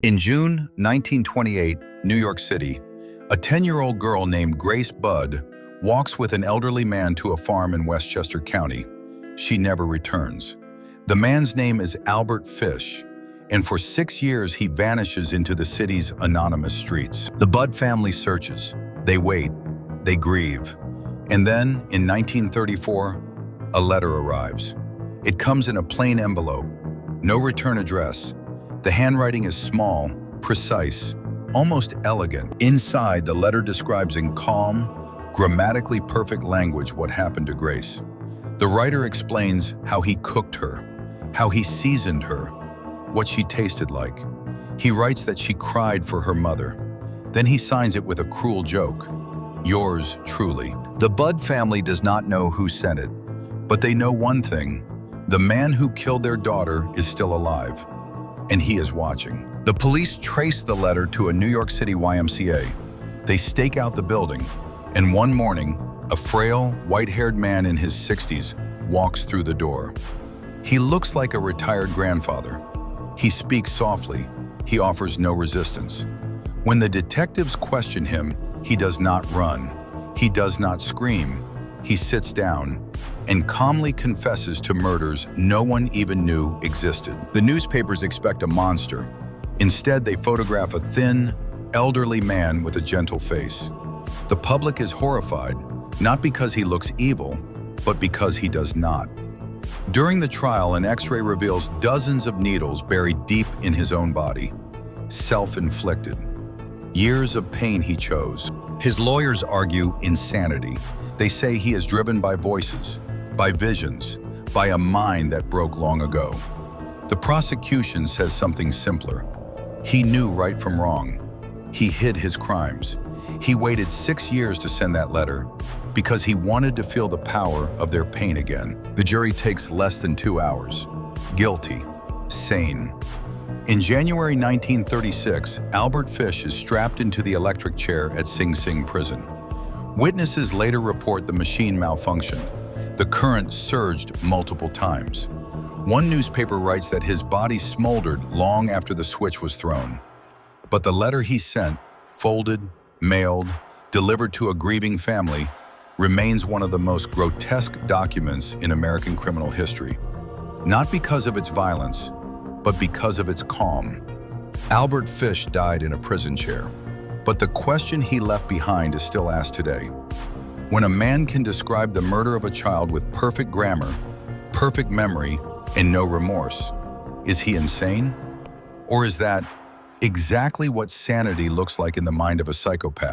In June 1928, New York City, a 10-year-old girl named Grace Budd walks with an elderly man to a farm in Westchester County. She never returns. The man's name is Albert Fish, and for 6 years he vanishes into the city's anonymous streets. The Budd family searches. They wait. They grieve. And then, in 1934, a letter arrives. It comes in a plain envelope. No return address. The handwriting is small, precise, almost elegant. Inside, the letter describes in calm, grammatically perfect language what happened to Grace. The writer explains how he cooked her, how he seasoned her, what she tasted like. He writes that she cried for her mother. Then he signs it with a cruel joke. Yours truly. The Budd family does not know who sent it, but they know one thing. The man who killed their daughter is still alive, and he is watching. The police trace the letter to a New York City YMCA. They stake out the building, and one morning, a frail, white-haired man in his 60s walks through the door. He looks like a retired grandfather. He speaks softly. He offers no resistance. When the detectives question him, he does not run. He does not scream. He sits down and calmly confesses to murders no one even knew existed. The newspapers expect a monster. Instead, they photograph a thin, elderly man with a gentle face. The public is horrified, not because he looks evil, but because he does not. During the trial, an X-ray reveals dozens of needles buried deep in his own body, self-inflicted. Years of pain he chose. His lawyers argue insanity. They say he is driven by voices, by visions, by a mind that broke long ago. The prosecution says something simpler. He knew right from wrong. He hid his crimes. He waited 6 years to send that letter because he wanted to feel the power of their pain again. The jury takes less than 2 hours. Guilty. Sane. In January 1936, Albert Fish is strapped into the electric chair at Sing Sing prison. Witnesses later report the machine malfunctioned. The current surged multiple times. One newspaper writes that his body smoldered long after the switch was thrown. But the letter he sent, folded, mailed, delivered to a grieving family, remains one of the most grotesque documents in American criminal history. Not because of its violence, but because of its calm. Albert Fish died in a prison chair, but the question he left behind is still asked today. When a man can describe the murder of a child with perfect grammar, perfect memory, and no remorse, is he insane? Or is that exactly what sanity looks like in the mind of a psychopath?